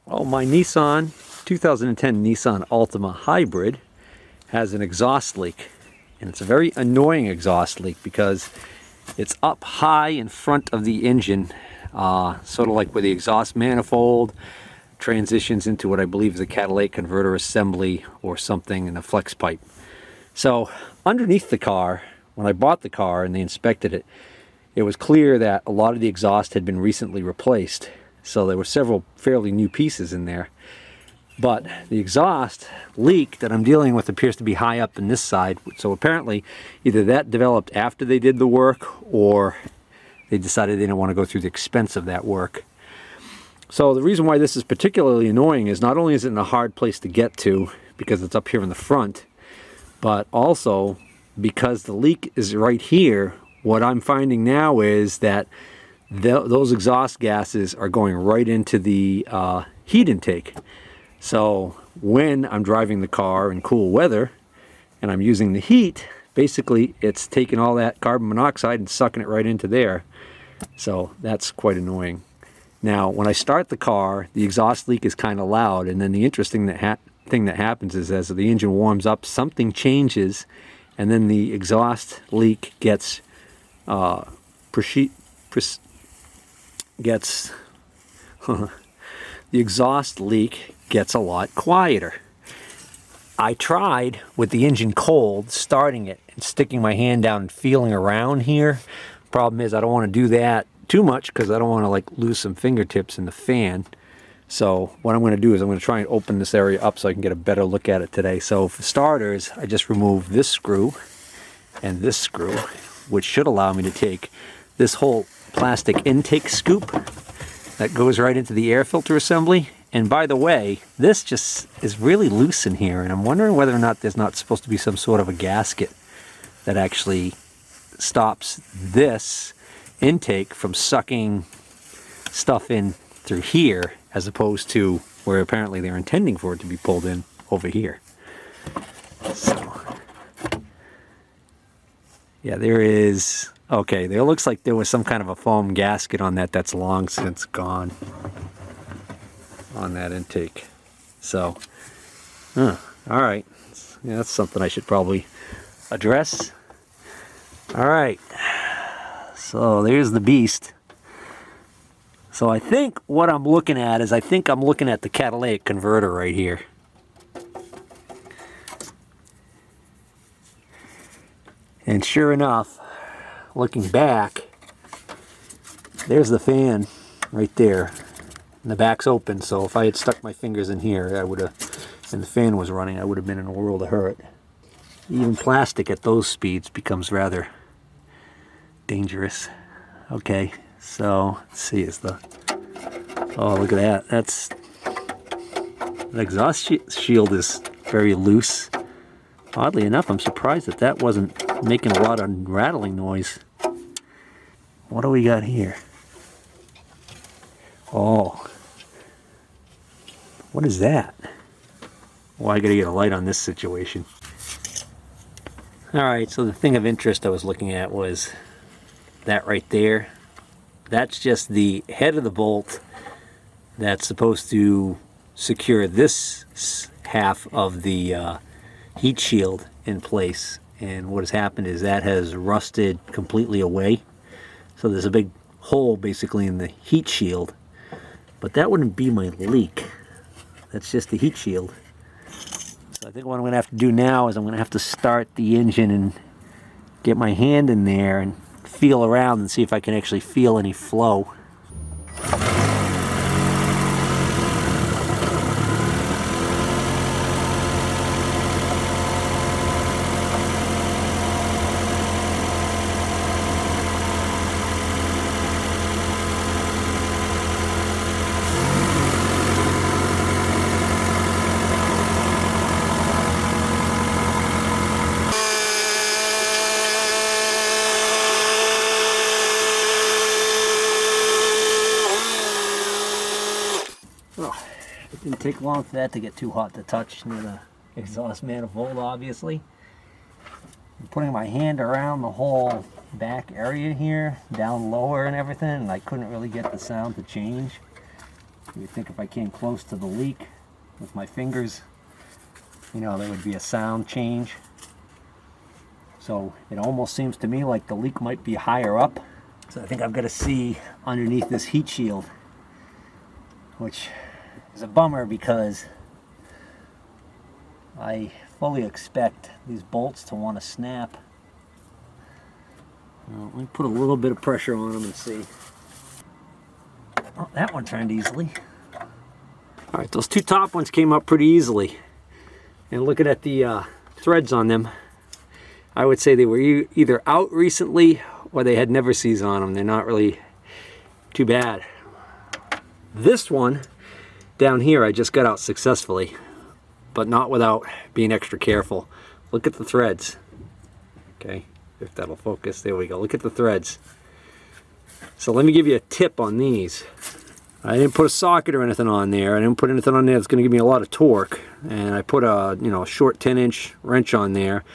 Well, my 2010 Nissan Altima Hybrid has an exhaust leak. And it's a very annoying exhaust leak because it's up high in front of the engine, sort of like where the exhaust manifold transitions into what I believe is a catalytic converter assembly or something in a flex pipe. So underneath the car, when I bought the car and they inspected it, it was clear that a lot of the exhaust had been recently replaced. So there were several fairly new pieces in there. But the exhaust leak that I'm dealing with appears to be high up in this side. So apparently either that developed after they did the work or they decided they didn't want to go through the expense of that work. So the reason why this is particularly annoying is not only is it in a hard place to get to because it's up here in the front, but also because the leak is right here. What I'm finding now is that those exhaust gases are going right into the heat intake. So when I'm driving the car in cool weather and I'm using the heat, basically it's taking all that carbon monoxide and sucking it right into there. So that's quite annoying. Now when I start the car, the exhaust leak is kind of loud, and then the interesting thing that happens is as the engine warms up, something changes, and then the exhaust leak gets the exhaust leak gets a lot quieter. I tried with the engine cold starting it and sticking my hand down and feeling around here. Problem is I don't want to do that too much because I don't want to like lose some fingertips in the fan. So what I'm going to do is I'm going to try and open this area up so I can get a better look at it today. So for starters, I just removed this screw and this screw, which should allow me to take this whole plastic intake scoop that goes right into the air filter assembly. And by the way, this just is really loose in here, and I'm wondering whether or not there's not supposed to be some sort of a gasket that actually stops this intake from sucking stuff in through here, as opposed to where apparently they're intending for it to be pulled in over here. So yeah, there is, okay, there looks like there was some kind of a foam gasket on that that's long since gone on that intake. So, all right, yeah, that's something I should probably address. All right, so there's the beast. So I think what I'm looking at is, I think I'm looking at the catalytic converter right here. And sure enough, looking back, there's the fan right there. And the back's open, so if I had stuck my fingers in here, I would have, and the fan was running, I would have been in a world of hurt. Even plastic at those speeds becomes rather dangerous. Okay, so let's see, is the, oh, look at that. That's, the exhaust shield is very loose. Oddly enough, I'm surprised that that wasn't making a lot of rattling noise. What do we got here? Oh, what is that? Well, I gotta get a light on this situation. Alright, so the thing of interest I was looking at was that right there. That's just the head of the bolt that's supposed to secure this half of the heat shield in place. And what has happened is that has rusted completely away. So there's a big hole basically in the heat shield. But that wouldn't be my leak. That's just the heat shield. So I think what I'm going to have to do now is I'm going to have to start the engine and get my hand in there and feel around and see if I can actually feel any flow. Oh, it didn't take long for that to get too hot to touch near the exhaust manifold, obviously. I'm putting my hand around the whole back area here, down lower and everything, and I couldn't really get the sound to change. You think if I came close to the leak with my fingers, you know, there would be a sound change. So it almost seems to me like the leak might be higher up. So I think I've got to see underneath this heat shield, which is a bummer because I fully expect these bolts to want to snap. Let me put a little bit of pressure on them and see. Oh, that one turned easily. All right, those two top ones came up pretty easily. And looking at the threads on them, I would say they were either out recently or they had never seized on them. They're not really too bad. This one down here I just got out successfully, but not without being extra careful. Look at the threads. Okay, if that'll focus, there we go. Look at the threads. So let me give you a tip on these. I didn't put a socket or anything on there. I didn't put anything on there that's going to give me a lot of torque. And I put a, you know, a short 10-inch wrench on there,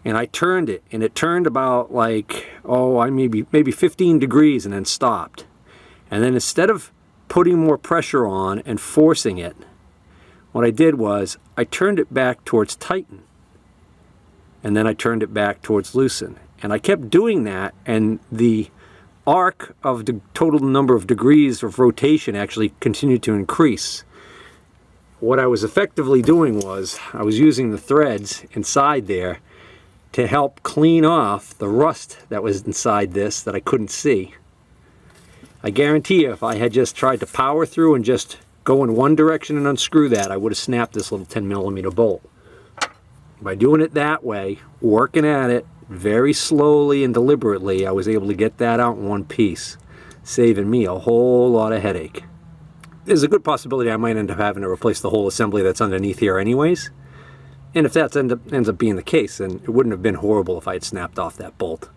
and I turned it, and it turned about like, oh, maybe 15 degrees, and then stopped. And then instead of putting more pressure on and forcing it, what I did was I turned it back towards tighten, and then I turned it back towards loosen. And I kept doing that, and the arc of the total number of degrees of rotation actually continued to increase. What I was effectively doing was I was using the threads inside there to help clean off the rust that was inside this that I couldn't see. I guarantee you if I had just tried to power through and just go in one direction and unscrew that, I would have snapped this little 10mm bolt. By doing it that way, working at it very slowly and deliberately, I was able to get that out in one piece, saving me a whole lot of headache. There's a good possibility I might end up having to replace the whole assembly that's underneath here anyways. And if that ends up being the case, then it wouldn't have been horrible if I had snapped off that bolt.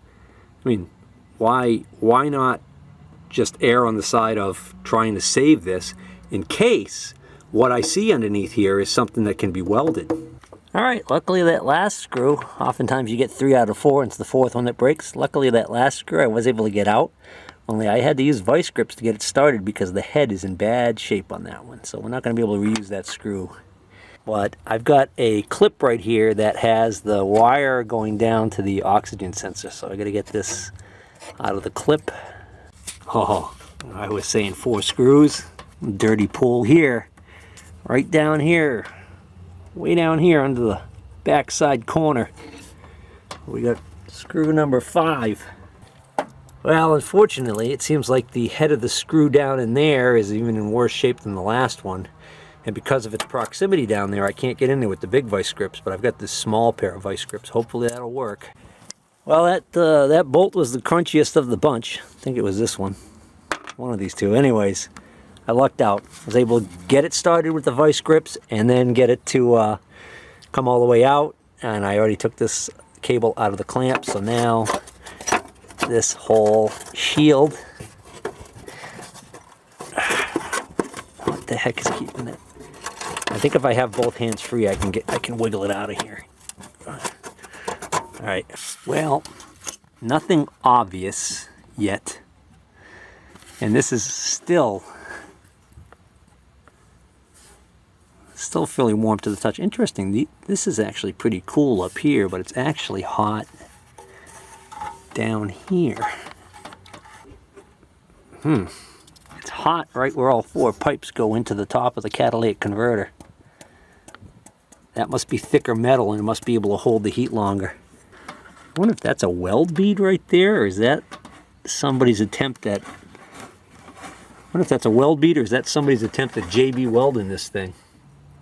I mean, why not just err on the side of trying to save this in case what I see underneath here is something that can be welded. All right, luckily that last screw, oftentimes you get 3 out of 4, and it's the 4th one that breaks. Luckily that last screw I was able to get out, only I had to use vice grips to get it started because the head is in bad shape on that one. So we're not going to be able to reuse that screw. But I've got a clip right here that has the wire going down to the oxygen sensor. So I got to get this out of the clip. Oh, I was saying 4 screws. Dirty pull here, right down here. Way down here under the backside corner. We got screw number 5. Well, unfortunately, it seems like the head of the screw down in there is even in worse shape than the last one. And because of its proximity down there, I can't get in there with the big vice grips, but I've got this small pair of vice grips. Hopefully that'll work. Well, that bolt was the crunchiest of the bunch. I think it was this one. One of these two. Anyways, I lucked out. I was able to get it started with the vice grips and then get it to come all the way out. And I already took this cable out of the clamp, so now this whole shield. What the heck is keeping it? I think if I have both hands free, I can wiggle it out of here. All right. Well, nothing obvious yet, and this is still fairly warm to the touch. Interesting. This is actually pretty cool up here, but it's actually hot down here. It's hot right where all 4 pipes go into the top of the catalytic converter. That must be thicker metal and it must be able to hold the heat longer. I wonder if that's a weld bead right there, or is that somebody's attempt at... I wonder if that's a weld bead, or is that somebody's attempt at JB welding this thing?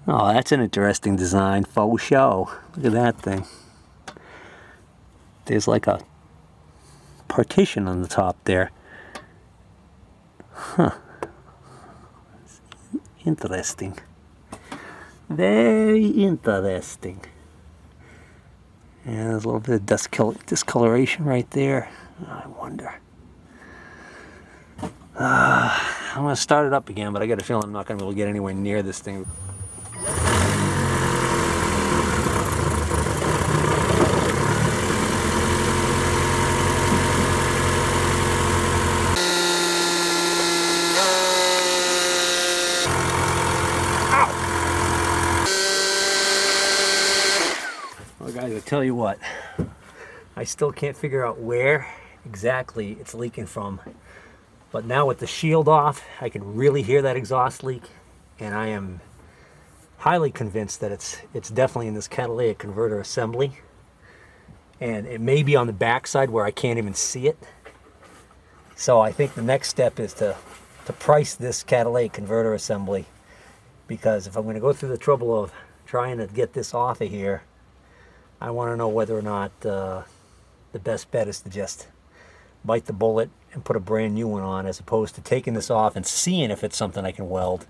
Oh, that's an interesting design. Faux show. Look at that thing. There's like a partition on the top there. Huh. Interesting. Very interesting. Yeah, there's a little bit of discoloration right there. I wonder. I'm going to start it up again, but I got a feeling I'm not going to be able to get anywhere near this thing. tell you what, I still can't figure out where exactly it's leaking from. But now with the shield off, I can really hear that exhaust leak, and I am highly convinced that it's definitely in this catalytic converter assembly. And it may be on the back side where I can't even see it. So I think the next step is to price this catalytic converter assembly, because if I'm going to go through the trouble of trying to get this off of here, I want to know whether or not the best bet is to just bite the bullet and put a brand new one on, as opposed to taking this off and seeing if it's something I can weld,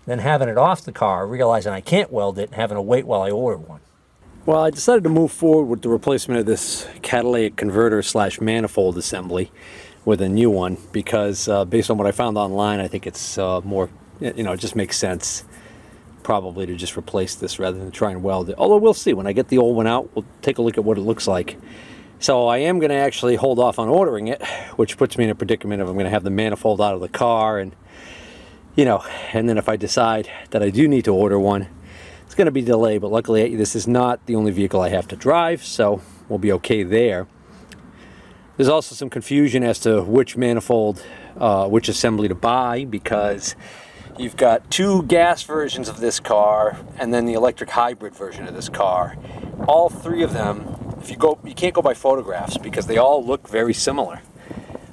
then having it off the car, realizing I can't weld it, and having to wait while I order one. Well, I decided to move forward with the replacement of this catalytic converter / manifold assembly with a new one, because based on what I found online, I think it's more, it just makes sense probably to just replace this rather than try and weld it. Although we'll see. When I get the old one out, we'll take a look at what it looks like. So I am going to actually hold off on ordering it, which puts me in a predicament of I'm going to have the manifold out of the car, and and then if I decide that I do need to order one, it's going to be delayed. But luckily this is not the only vehicle I have to drive, so we'll be okay there. There's also some confusion as to which manifold, which assembly to buy, because you've got two gas versions of this car and then the electric hybrid version of this car. All three of them, you can't go by photographs because they all look very similar.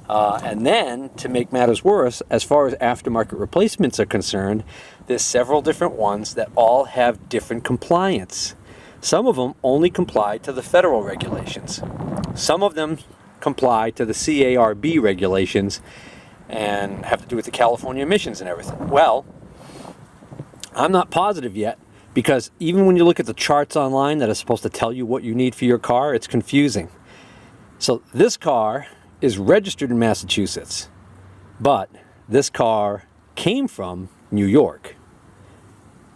And then, to make matters worse, as far as aftermarket replacements are concerned, there's several different ones that all have different compliance. Some of them only comply to the federal regulations. Some of them comply to the CARB regulations and have to do with the California emissions and everything. Well, I'm not positive yet, because even when you look at the charts online that are supposed to tell you what you need for your car, it's confusing. So this car is registered in Massachusetts, but this car came from New York.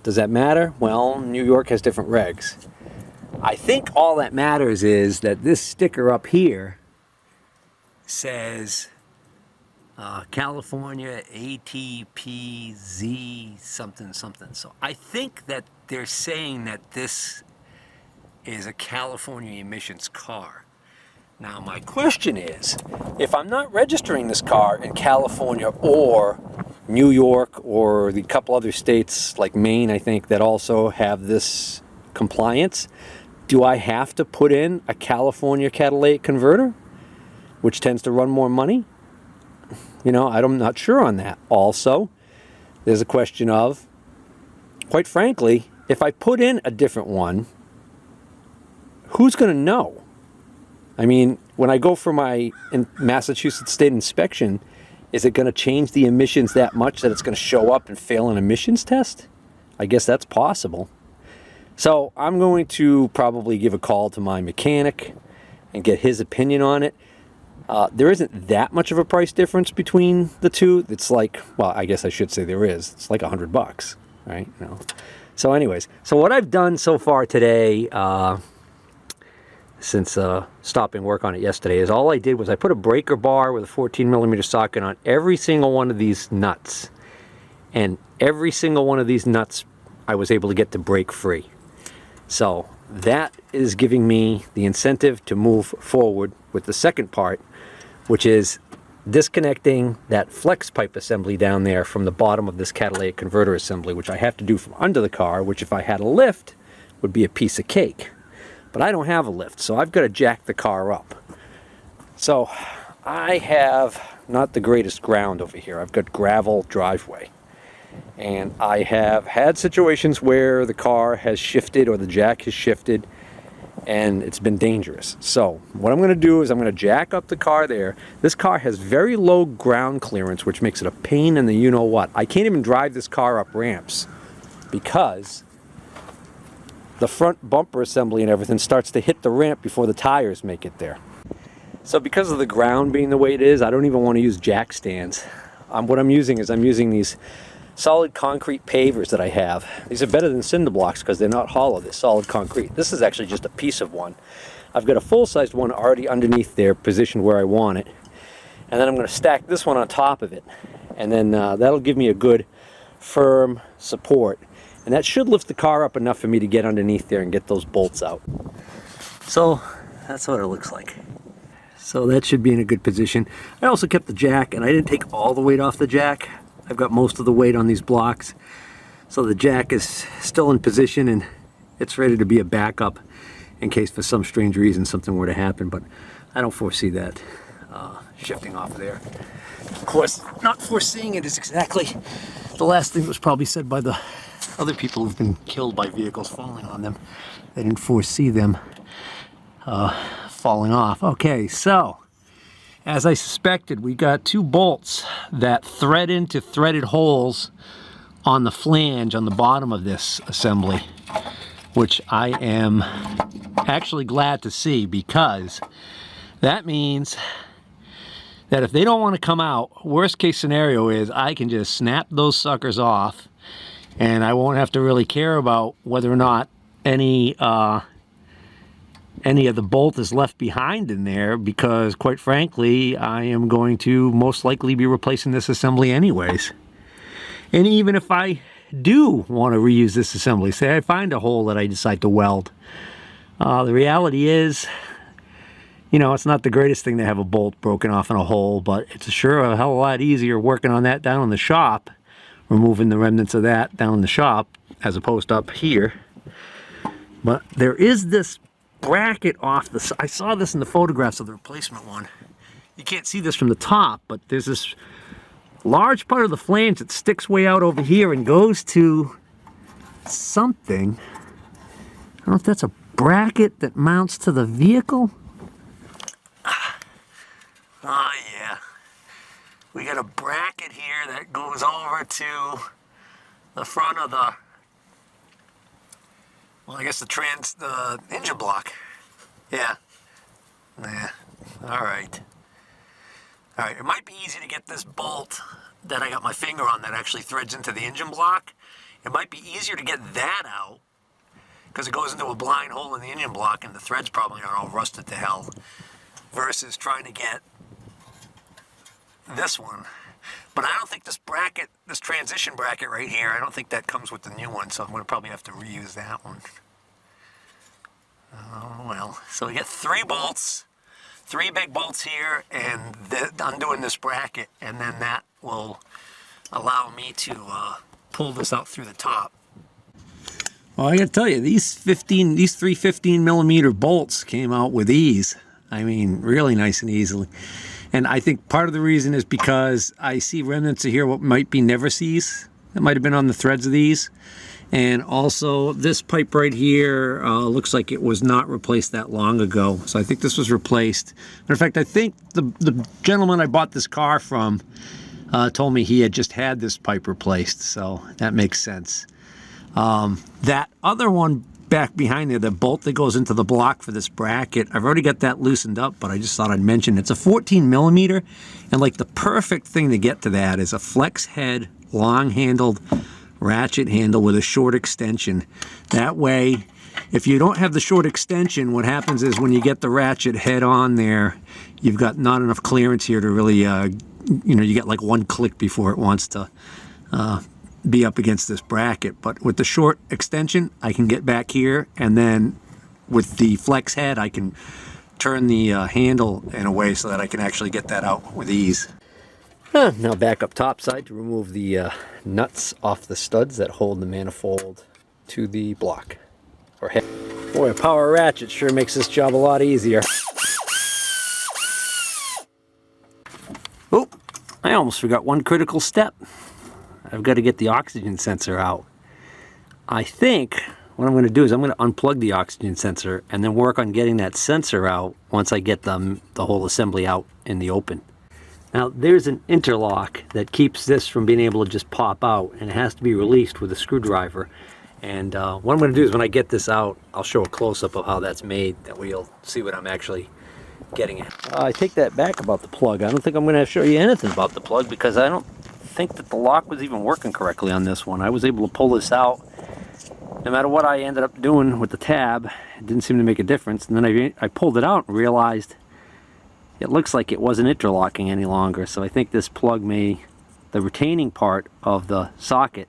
Does that matter? Well, New York has different regs. I think all that matters is that this sticker up here says California ATPZ something something. So I think that they're saying that this is a California emissions car. Now my question is, if I'm not registering this car in California or New York or the couple other states like Maine, I think, that also have this compliance, do I have to put in a California catalytic converter, which tends to run more money? I'm not sure on that. Also, there's a question of, quite frankly, if I put in a different one, who's going to know? I mean, when I go for my Massachusetts state inspection, is it going to change the emissions that much that it's going to show up and fail an emissions test? I guess that's possible. So I'm going to probably give a call to my mechanic and get his opinion on it. There isn't that much of a price difference between the two. It's like, well, I guess I should say there is. It's like $100, right? So anyways, so what I've done so far today, since stopping work on it yesterday, is all I did was I put a breaker bar with a 14mm socket on every single one of these nuts. And every single one of these nuts I was able to get to break free. So that is giving me the incentive to move forward with the second part, which is disconnecting that flex pipe assembly down there from the bottom of this catalytic converter assembly, which I have to do from under the car, which if I had a lift would be a piece of cake. But I don't have a lift, so I've got to jack the car up. So I have not the greatest ground over here. I've got gravel driveway. And I have had situations where the car has shifted or the jack has shifted and it's been dangerous. So what I'm going to do is I'm going to jack up the car there. This car has very low ground clearance, which makes it a pain in the you-know-what. I can't even drive this car up ramps because the front bumper assembly and everything starts to hit the ramp before the tires make it there. So because of the ground being the way it is, I don't even want to use jack stands. What I'm using is these solid concrete pavers that I have. These are better than cinder blocks because they're not hollow, they're solid concrete. This is actually just a piece of one. I've got a full-sized one already underneath there, positioned where I want it. And then I'm going to stack this one on top of it. And then that'll give me a good, firm support. And that should lift the car up enough for me to get underneath there and get those bolts out. So that's what it looks like. So that should be in a good position. I also kept the jack, and I didn't take all the weight off the jack. I've got most of the weight on these blocks. So the jack is still in position and it's ready to be a backup in case for some strange reason something were to happen, but I don't foresee that shifting off of there. Of course, not foreseeing it is exactly the last thing that was probably said by the other people who've been killed by vehicles falling on them. They didn't foresee them falling off. Okay, so as I suspected, we got two bolts that thread into threaded holes on the flange on the bottom of this assembly, which I am actually glad to see, because that means that if they don't want to come out, worst case scenario is I can just snap those suckers off and I won't have to really care about whether or not any of the bolt is left behind in there, because quite frankly I am going to most likely be replacing this assembly anyways. And even if I do want to reuse this assembly, say I find a hole that I decide to weld, the reality is, you know, it's not the greatest thing to have a bolt broken off in a hole, but it's sure a hell of a lot easier working on that down in the shop, removing the remnants of that down in the shop as opposed to up here. But there is this bracket off the side. I saw this in the photographs of the replacement one. You can't see this from the top, but there's this large part of the flange that sticks way out over here and goes to something. I don't know if that's a bracket that mounts to the vehicle. Oh yeah, we got a bracket here that goes over to the front of the, well, I guess the engine block. Yeah. All right. It might be easy to get this bolt that I got my finger on that actually threads into the engine block. It might be easier to get that out because it goes into a blind hole in the engine block and the threads probably are all rusted to hell, versus trying to get this one. But I don't think this bracket, this transition bracket right here, I don't think that comes with the new one, so I'm going to probably have to reuse that one. Oh well, so we get three bolts, three big bolts here, and undoing this bracket, and then that will allow me to pull this out through the top. Well, I gotta tell you, these three 15 millimeter bolts came out with ease. I mean, really nice and easily. And I think part of the reason is because I see remnants of here what might be never sees that might have been on the threads of these. And also this pipe right here looks like it was not replaced that long ago. So I think this was replaced. Matter of fact, I think the gentleman I bought this car from told me he had just had this pipe replaced. So that makes sense. That other one back behind there, the bolt that goes into the block for this bracket, I've already got that loosened up, but I just thought I'd mention it's a 14 millimeter, and like the perfect thing to get to that is a flex head, long handled ratchet handle with a short extension. That way, if you don't have the short extension, what happens is when you get the ratchet head on there, you've got not enough clearance here to really, you get like one click before it wants to be up against this bracket. But with the short extension, I can get back here, and then with the flex head, I can turn the handle in a way so that I can actually get that out with ease. Now back up top side to remove the nuts off the studs that hold the manifold to the block or head. Boy, a power ratchet sure makes this job a lot easier. Oh, I almost forgot one critical step. I've got to get the oxygen sensor out. I think what I'm going to do is I'm going to unplug the oxygen sensor and then work on getting that sensor out once I get the whole assembly out in the open. Now there's an interlock that keeps this from being able to just pop out, and it has to be released with a screwdriver. And what I'm going to do is when I get this out, I'll show a close-up of how that's made. That way you'll see what I'm actually getting at. I take that back about the plug. I don't think I'm going to show you anything about the plug because I don't think that the lock was even working correctly on this one. I was able to pull this out. No matter what I ended up doing with the tab, it didn't seem to make a difference. And then I pulled it out and realized it looks like it wasn't interlocking any longer. So I think this plug the retaining part of the socket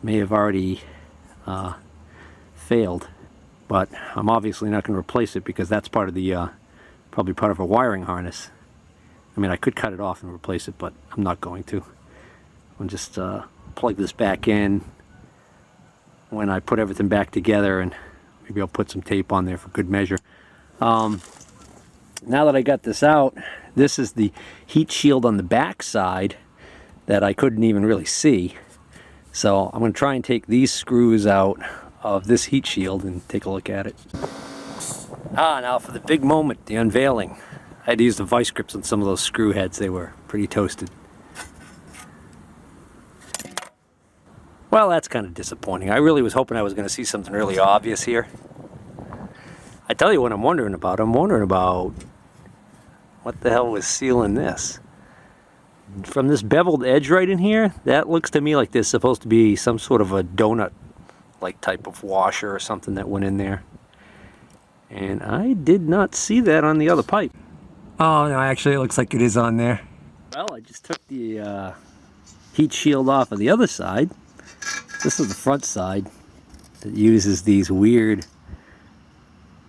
may have already failed. but I'm obviously not going to replace it because that's part of the probably part of a wiring harness. I mean, I could cut it off and replace it, but I'm not going to. I'll just plug this back in when I put everything back together, and maybe I'll put some tape on there for good measure. Now that I got this out, this is the heat shield on the back side that I couldn't even really see. So I'm going to try and take these screws out of this heat shield and take a look at it. Now for the big moment, the unveiling. I had to use the vice grips on some of those screw heads. They were pretty toasted. Well, that's kind of disappointing. I really was hoping I was going to see something really obvious here. I tell you what I'm wondering about. I'm wondering about what the hell was sealing this. From this beveled edge right in here, that looks to me like there's supposed to be some sort of a donut-like type of washer or something that went in there. And I did not see that on the other pipe. Oh no, actually it looks like it is on there. Well, I just took the heat shield off of the other side. This is the front side that uses these weird,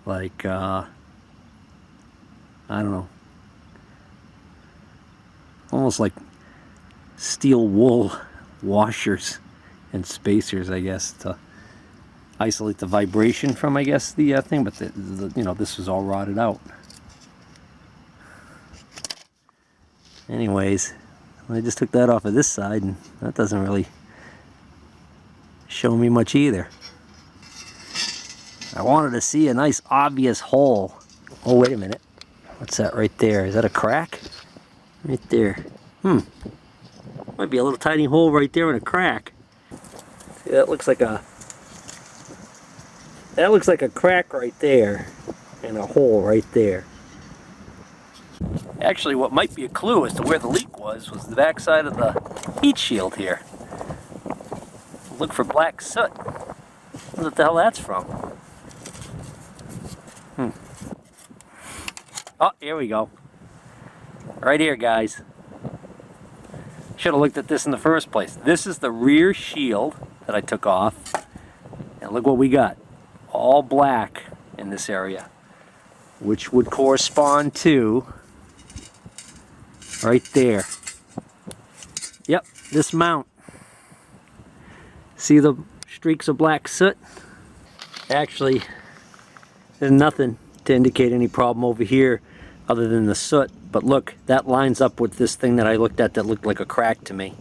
like, I don't know, almost like steel wool washers and spacers, I guess, to isolate the vibration from, I guess, the thing, but you know, this was all rotted out. Anyways, I just took that off of this side, and that doesn't really show me much either. I wanted to see a nice obvious hole. Oh, wait a minute. What's that right there? Is that a crack? Right there. Might be a little tiny hole right there and a crack. See, that looks like a crack right there and a hole right there. Actually, what might be a clue as to where the leak was the backside of the heat shield here. Look for black soot. What the hell that's from? Oh, here we go. Right here, guys. Should have looked at this in the first place. This is the rear shield that I took off. And look what we got. All black in this area, which would correspond to right there. Yep, this mount. See the streaks of black soot? Actually, there's nothing to indicate any problem over here other than the soot. But look, that lines up with this thing that I looked at that looked like a crack to me.